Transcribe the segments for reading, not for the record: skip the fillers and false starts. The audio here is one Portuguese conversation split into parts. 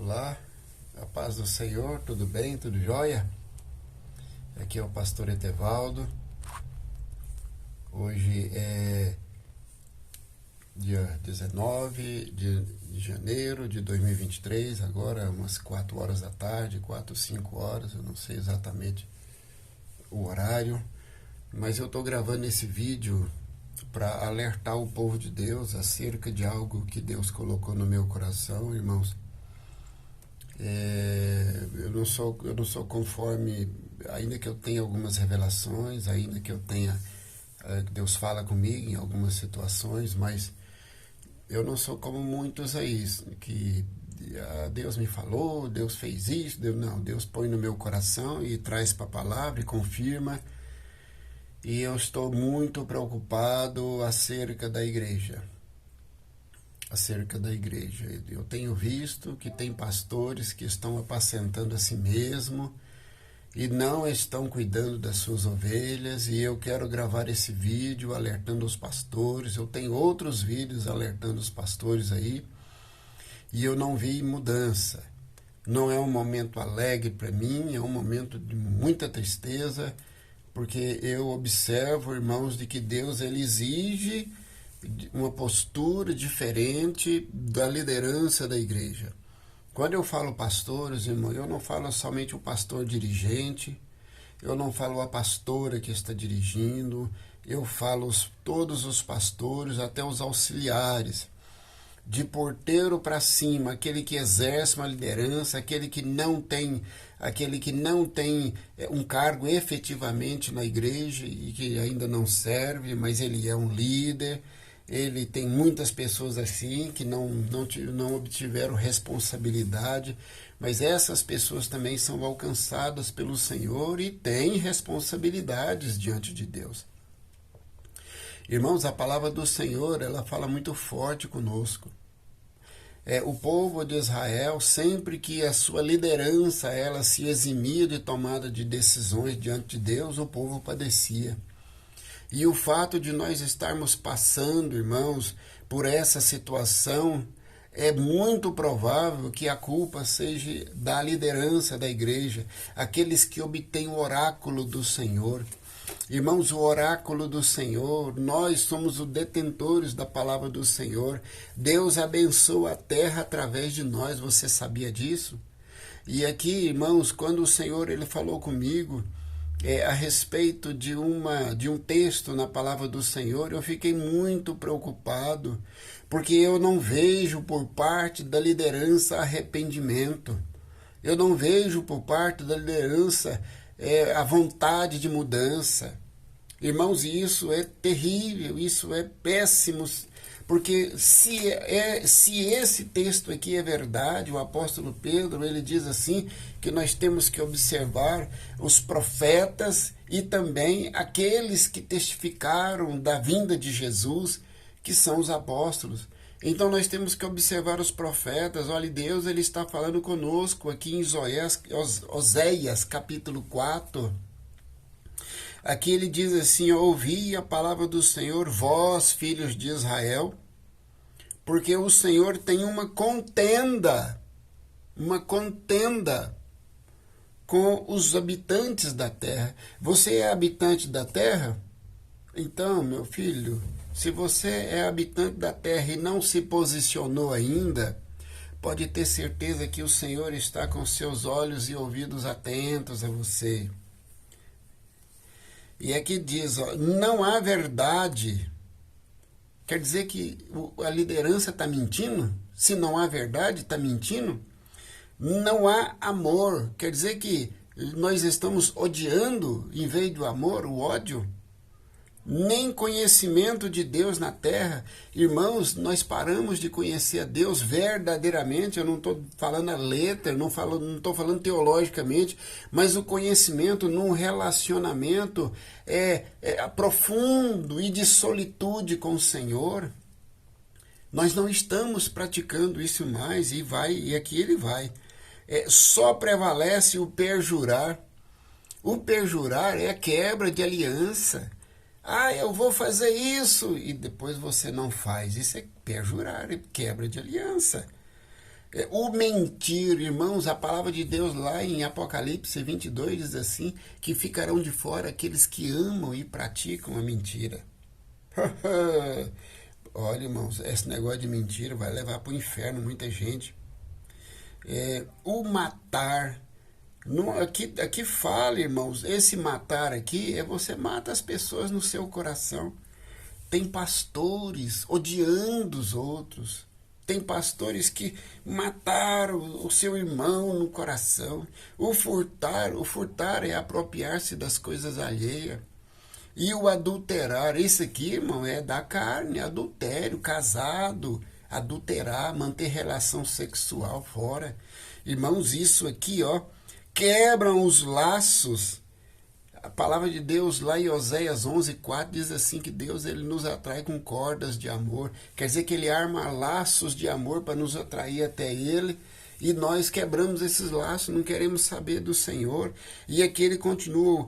Olá, a paz do Senhor, tudo bem, tudo jóia? Aqui é o pastor Etevaldo. Hoje é dia 19 de janeiro de 2023, agora umas 4 horas da tarde, 4, 5 horas, eu não sei exatamente o horário, mas eu estou gravando esse vídeo para alertar o povo de Deus acerca de algo que Deus colocou no meu coração, irmãos. Eu não sou conforme, ainda que eu tenha algumas revelações, ainda que eu tenha, Deus fala comigo em algumas situações, mas eu não sou como muitos aí, que Deus me falou, Deus fez isso, Deus põe no meu coração e traz para a palavra e confirma. E eu estou muito preocupado acerca da igreja. Eu tenho visto que tem pastores que estão apacentando a si mesmo e não estão cuidando das suas ovelhas, e eu quero gravar esse vídeo alertando os pastores. Eu tenho outros vídeos alertando os pastores aí, e eu não vi mudança. Não é um momento alegre para mim, é um momento de muita tristeza, porque eu observo, irmãos, de que Deus ele exige uma postura diferente da liderança da igreja. Quando eu falo pastores, irmão, eu não falo somente o pastor dirigente, eu não falo a pastora que está dirigindo, eu falo todos os pastores, até os auxiliares, de porteiro para cima, aquele que exerce uma liderança, aquele que não tem um cargo efetivamente na igreja e que ainda não serve, mas ele é um líder. Ele tem muitas pessoas assim que não obtiveram responsabilidade, mas essas pessoas também são alcançadas pelo Senhor e têm responsabilidades diante de Deus. Irmãos, a palavra do Senhor, ela fala muito forte conosco. O povo de Israel, sempre que a sua liderança ela se eximia de tomada de decisões diante de Deus, o povo padecia. E o fato de nós estarmos passando, irmãos, por essa situação, é muito provável que a culpa seja da liderança da igreja, aqueles que obtêm o oráculo do Senhor. Irmãos, o oráculo do Senhor, nós somos os detentores da palavra do Senhor. Deus abençoa a terra através de nós, você sabia disso? E aqui, irmãos, quando o Senhor ele falou comigo a respeito de um texto na palavra do Senhor, eu fiquei muito preocupado, porque eu não vejo por parte da liderança arrependimento. Eu não vejo por parte da liderança a vontade de mudança. Irmãos, isso é terrível, isso é péssimo, porque se esse texto aqui é verdade, o apóstolo Pedro, ele diz assim, que nós temos que observar os profetas e também aqueles que testificaram da vinda de Jesus, que são os apóstolos. Então nós temos que observar os profetas. Olha, Deus ele está falando conosco aqui em Oséias capítulo 4. Aqui ele diz assim: ouvi a palavra do Senhor, vós, filhos de Israel, porque o Senhor tem uma contenda com os habitantes da terra. Você é habitante da terra? Então, meu filho, se você é habitante da terra e não se posicionou ainda, pode ter certeza que o Senhor está com seus olhos e ouvidos atentos a você. E aqui diz, ó, não há verdade. Quer dizer que a liderança está mentindo? Se não há verdade, está mentindo? Não há amor. Quer dizer que nós estamos odiando em vez do amor, o ódio? Nem conhecimento de Deus na terra. Irmãos, nós paramos de conhecer a Deus verdadeiramente. Eu não estou falando a letra, não estou falando teologicamente, mas o conhecimento num relacionamento profundo e de solitude com o Senhor. Nós não estamos praticando isso mais, e aqui ele vai. Só prevalece o perjurar. O perjurar é a quebra de aliança. Eu vou fazer isso, e depois você não faz. Isso é perjurar, é quebra de aliança. O mentir, irmãos, a palavra de Deus lá em Apocalipse 22 diz assim, que ficarão de fora aqueles que amam e praticam a mentira. Olha, irmãos, esse negócio de mentira vai levar para o inferno muita gente. O matar, aqui fala, irmãos, esse matar aqui é você mata as pessoas no seu coração. Tem pastores odiando os outros. Tem pastores que mataram o seu irmão no coração. O furtar é apropriar-se das coisas alheias. E o adulterar, isso aqui, irmão, é da carne, adultério, casado, adulterar, manter relação sexual fora. Irmãos, isso aqui, ó, quebram os laços. A palavra de Deus lá em Oséias 11:4 diz assim que Deus ele nos atrai com cordas de amor. Quer dizer que ele arma laços de amor para nos atrair até ele. E nós quebramos esses laços, não queremos saber do Senhor. E aqui ele continua,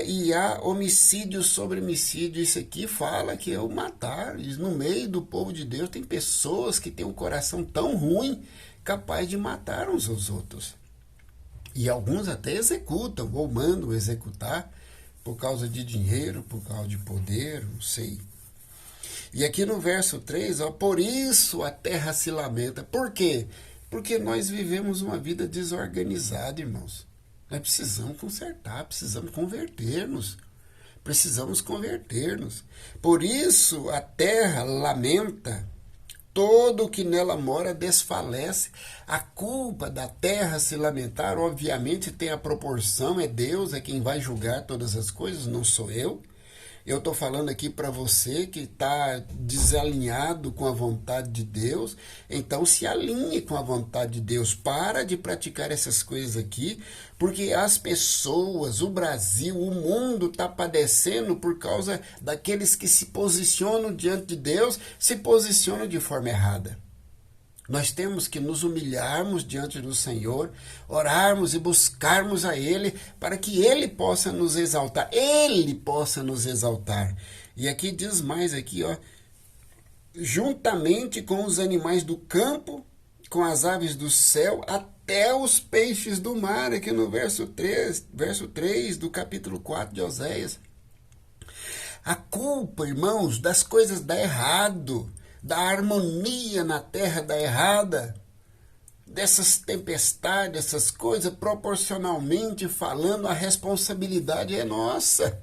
e há homicídio sobre homicídio. Isso aqui fala que é o matar. E no meio do povo de Deus tem pessoas que têm um coração tão ruim, capaz de matar uns aos outros. E alguns até executam, ou mandam executar, por causa de dinheiro, por causa de poder, não sei. E aqui no verso 3, ó, por isso a terra se lamenta. Por quê? Porque nós vivemos uma vida desorganizada, irmãos. Nós precisamos consertar, precisamos converter-nos. Precisamos converter-nos. Por isso a terra lamenta, todo o que nela mora desfalece. A culpa da terra se lamentar, obviamente, tem a proporção, é Deus, é quem vai julgar todas as coisas, não sou eu. Eu estou falando aqui para você que está desalinhado com a vontade de Deus, então se alinhe com a vontade de Deus, para de praticar essas coisas aqui, porque as pessoas, o Brasil, o mundo está padecendo por causa daqueles que se posicionam diante de Deus, se posicionam de forma errada. Nós temos que nos humilharmos diante do Senhor, orarmos e buscarmos a Ele para que Ele possa nos exaltar. Ele possa nos exaltar. E aqui diz mais aqui, ó, juntamente com os animais do campo, com as aves do céu, até os peixes do mar, aqui no verso 3 do capítulo 4 de Oséias. A culpa, irmãos, das coisas dá errado, da harmonia na terra da errada, dessas tempestades, essas coisas, proporcionalmente falando, a responsabilidade é nossa.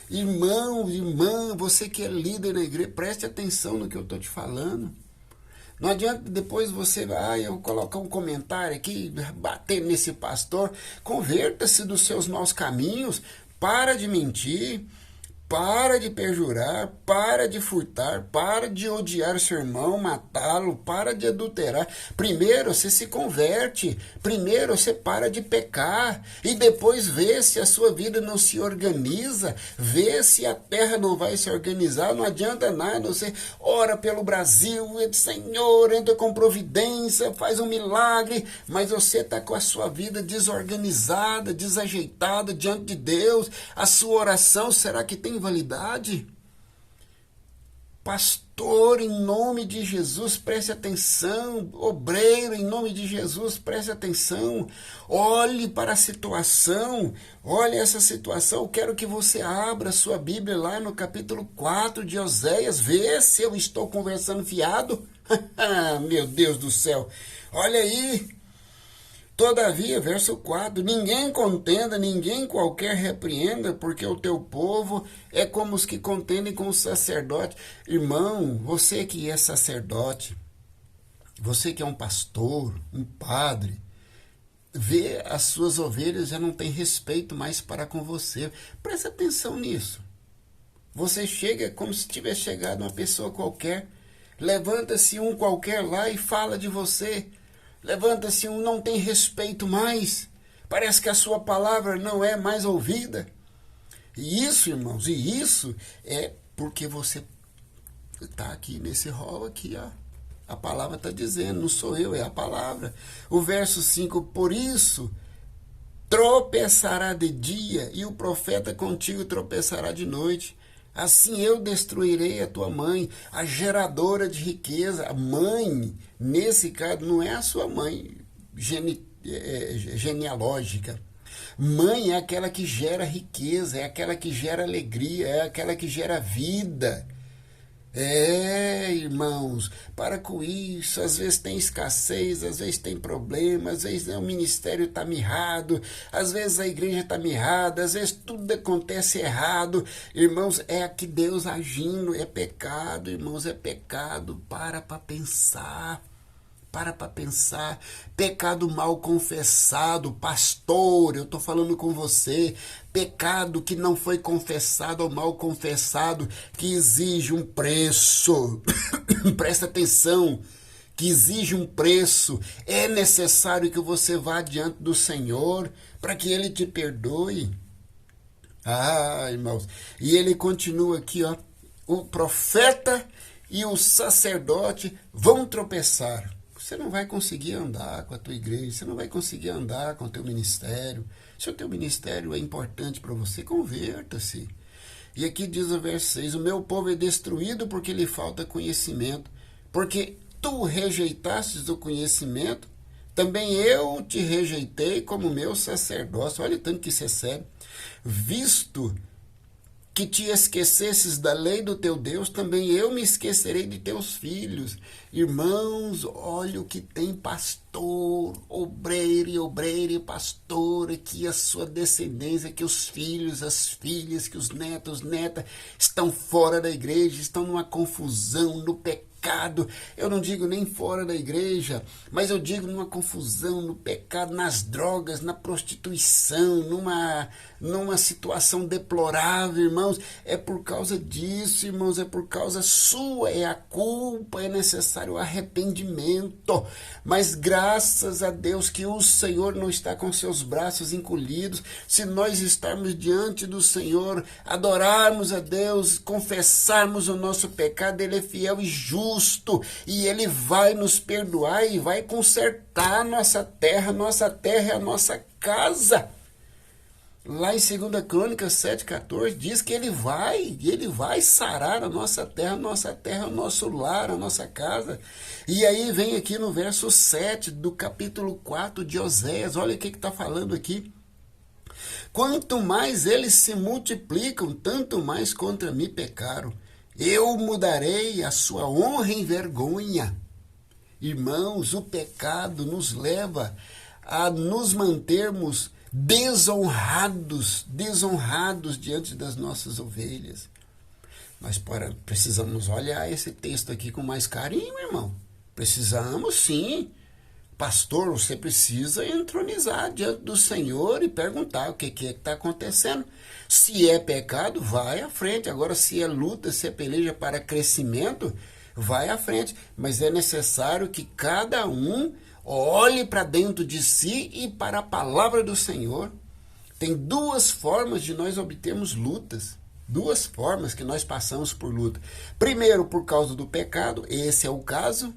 Irmão, irmã, você que é líder na igreja, preste atenção no que eu estou te falando. Não adianta depois você, eu colocar um comentário aqui, bater nesse pastor. Converta-se dos seus maus caminhos, para de mentir, para de perjurar, para de furtar, para de odiar seu irmão, matá-lo, para de adulterar. Primeiro você se converte, primeiro você para de pecar e depois vê se a sua vida não se organiza, vê se a terra não vai se organizar. Não adianta nada, você ora pelo Brasil, Senhor, entra com providência, faz um milagre, mas você está com a sua vida desorganizada, desajeitada diante de Deus. A sua oração, será que tem validade? Pastor, em nome de Jesus, preste atenção. Obreiro, em nome de Jesus, preste atenção. Olhe para a situação. Olhe essa situação. Eu quero que você abra sua Bíblia lá no capítulo 4 de Oséias. Vê se eu estou conversando fiado. Meu Deus do céu. Olha aí. Todavia, verso 4, ninguém contenda, ninguém qualquer repreenda, porque o teu povo é como os que contendem com o sacerdote. Irmão, você que é sacerdote, você que é um pastor, um padre, vê as suas ovelhas já não tem respeito mais para com você. Presta atenção nisso. Você chega como se tivesse chegado uma pessoa qualquer, levanta-se um qualquer lá e fala de você. Levanta-se um, não tem respeito mais. Parece que a sua palavra não é mais ouvida. E isso, irmãos, e isso é porque você está aqui nesse rol aqui, ó. A palavra está dizendo, não sou eu, é a palavra. O verso 5, por isso tropeçará de dia e o profeta contigo tropeçará de noite. Assim eu destruirei a tua mãe, a geradora de riqueza, a mãe Nesse caso, não é a sua mãe genealógica. Mãe é aquela que gera riqueza, é aquela que gera alegria, é aquela que gera vida. Irmãos, para com isso. Às vezes tem escassez, às vezes tem problema, às vezes o ministério está mirrado, às vezes a igreja está mirrada, às vezes tudo acontece errado. Irmãos, é aqui Deus agindo, é pecado, irmãos, é pecado. Para pensar. Para pensar, pecado mal confessado, pastor, eu estou falando com você, pecado que não foi confessado ou mal confessado, que exige um preço, presta atenção, que exige um preço, é necessário que você vá diante do Senhor, para que Ele te perdoe. Irmãos, e ele continua aqui, ó, o profeta e o sacerdote vão tropeçar. Você não vai conseguir andar com a tua igreja, você não vai conseguir andar com o teu ministério. Se o teu ministério é importante para você, converta-se. E aqui diz o verso 6, o meu povo é destruído porque lhe falta conhecimento, porque tu rejeitastes o conhecimento, também eu te rejeitei como meu sacerdócio. Olha tanto que isso é sério. Visto que te esquecesses da lei do teu Deus, também eu me esquecerei de teus filhos. Irmãos, olha o que tem pastor, obreiro e pastor, aqui a sua descendência, que os filhos, as filhas, que os netos, netas estão fora da igreja, estão numa confusão, no pecado. Eu não digo nem fora da igreja, mas eu digo numa confusão, no pecado, nas drogas, na prostituição, numa situação deplorável, irmãos. É por causa disso, irmãos, é por causa sua, é a culpa, é necessário arrependimento. Mas graças a Deus que o Senhor não está com seus braços encolhidos. Se nós estarmos diante do Senhor, adorarmos a Deus, confessarmos o nosso pecado, Ele é fiel e justo. E Ele vai nos perdoar e vai consertar nossa terra é a nossa casa. Lá em 2 Crônicas 7,14 diz que Ele vai sarar a nossa terra é o nosso lar, a nossa casa. E aí vem aqui no verso 7 do capítulo 4 de Oséias, olha o que está falando aqui. Quanto mais eles se multiplicam, tanto mais contra mim pecaram. Eu mudarei a sua honra em vergonha. Irmãos, o pecado nos leva a nos mantermos desonrados diante das nossas ovelhas. Mas precisamos olhar esse texto aqui com mais carinho, irmão. Precisamos sim. Pastor, você precisa entronizar diante do Senhor e perguntar o que está acontecendo. Se é pecado, vai à frente. Agora, se é luta, se é peleja para crescimento, vai à frente. Mas é necessário que cada um olhe para dentro de si e para a palavra do Senhor. Tem duas formas de nós obtermos lutas. Duas formas que nós passamos por luta. Primeiro, por causa do pecado. Esse é o caso,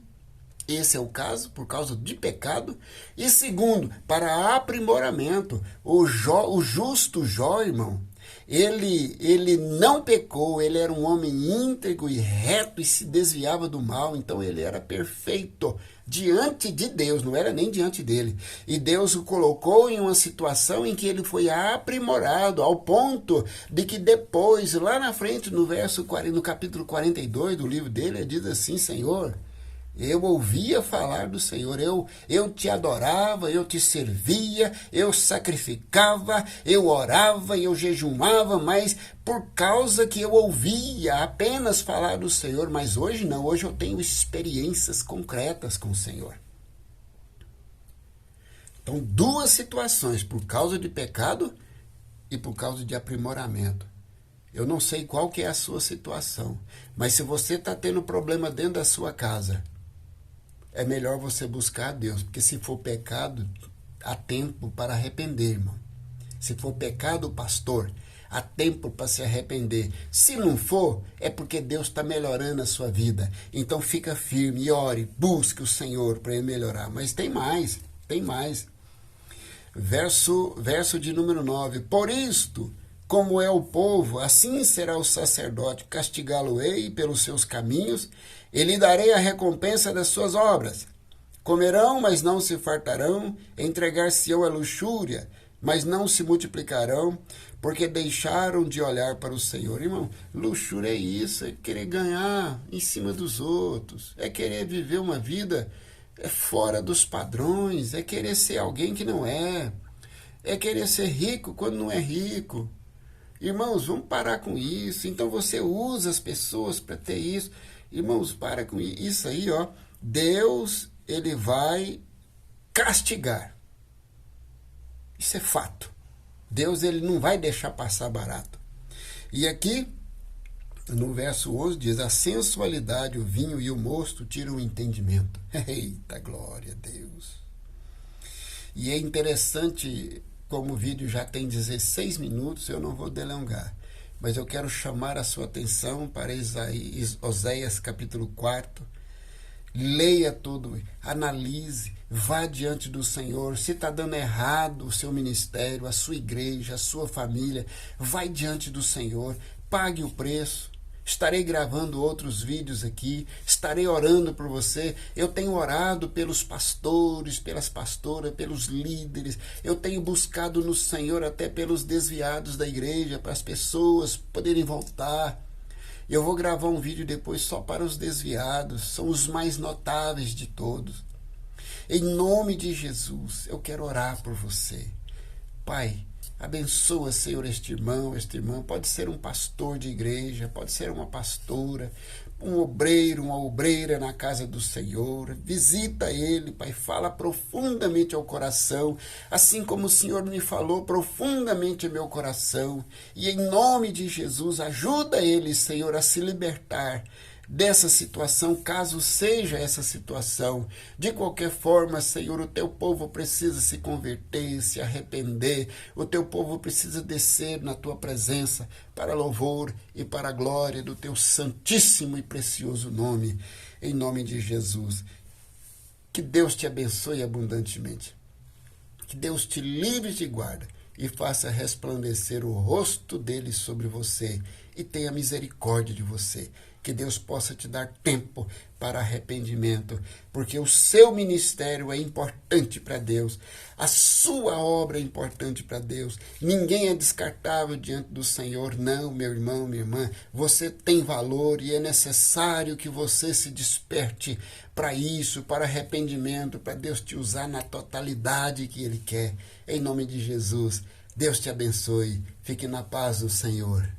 por causa de pecado. E segundo, para aprimoramento. O justo Jó, irmão, ele não pecou, ele era um homem íntegro e reto e se desviava do mal, então ele era perfeito diante de Deus, não era nem diante dele. E Deus o colocou em uma situação em que ele foi aprimorado, ao ponto de que depois, lá na frente, no capítulo 42 do livro dele, ele diz assim, Senhor, eu ouvia falar do Senhor, eu te adorava, eu te servia, eu sacrificava, eu orava, eu jejumava, mas por causa que eu ouvia apenas falar do Senhor, mas hoje não, hoje eu tenho experiências concretas com o Senhor. Então, duas situações, por causa de pecado e por causa de aprimoramento. Eu não sei qual que é a sua situação, mas se você está tendo problema dentro da sua casa, é melhor você buscar a Deus, porque se for pecado, há tempo para arrepender, irmão. Se for pecado, pastor, há tempo para se arrepender. Se não for, é porque Deus está melhorando a sua vida. Então fica firme e ore, busque o Senhor para Ele melhorar. Mas tem mais. Verso de número 9. Por isto, como é o povo, assim será o sacerdote, castigá-lo-ei pelos seus caminhos, e lhe darei a recompensa das suas obras. Comerão, mas não se fartarão, entregar-se-ão à luxúria, mas não se multiplicarão, porque deixaram de olhar para o Senhor. Irmão, luxúria é isso, é querer ganhar em cima dos outros, é querer viver uma vida fora dos padrões, é querer ser alguém que não é querer ser rico quando não é rico. Irmãos, vamos parar com isso. Então você usa as pessoas para ter isso. Irmãos, para com isso aí, ó. Deus, ele vai castigar. Isso é fato. Deus, ele não vai deixar passar barato. E aqui, no verso 11, diz: a sensualidade, o vinho e o mosto tiram o entendimento. Eita, glória a Deus. E é interessante, como o vídeo já tem 16 minutos, eu não vou delongar. Mas eu quero chamar a sua atenção para Oséias capítulo 4. Leia tudo, analise, vá diante do Senhor. Se está dando errado o seu ministério, a sua igreja, a sua família, vai diante do Senhor, pague o preço. Estarei gravando outros vídeos aqui, estarei orando por você. Eu tenho orado pelos pastores, pelas pastoras, pelos líderes. Eu tenho buscado no Senhor até pelos desviados da igreja, para as pessoas poderem voltar. Eu vou gravar um vídeo depois só para os desviados, são os mais notáveis de todos. Em nome de Jesus, eu quero orar por você. Pai, abençoa, Senhor, este irmão, esta irmã. Pode ser um pastor de igreja, pode ser uma pastora, um obreiro, uma obreira na casa do Senhor. Visita ele, Pai, fala profundamente ao coração, assim como o Senhor me falou profundamente ao meu coração. E em nome de Jesus, ajuda ele, Senhor, a se libertar dessa situação, caso seja essa situação. De qualquer forma, Senhor, o teu povo precisa se converter, se arrepender. O teu povo precisa descer na tua presença para louvor e para a glória do teu santíssimo e precioso nome. Em nome de Jesus. Que Deus te abençoe abundantemente. Que Deus te livre e te guarde e faça resplandecer o rosto dele sobre você e tenha misericórdia de você. Que Deus possa te dar tempo para arrependimento, porque o seu ministério é importante para Deus, a sua obra é importante para Deus. Ninguém é descartável diante do Senhor, não, meu irmão, minha irmã. Você tem valor e é necessário que você se desperte para isso, para arrependimento, para Deus te usar na totalidade que Ele quer. Em nome de Jesus, Deus te abençoe. Fique na paz do Senhor.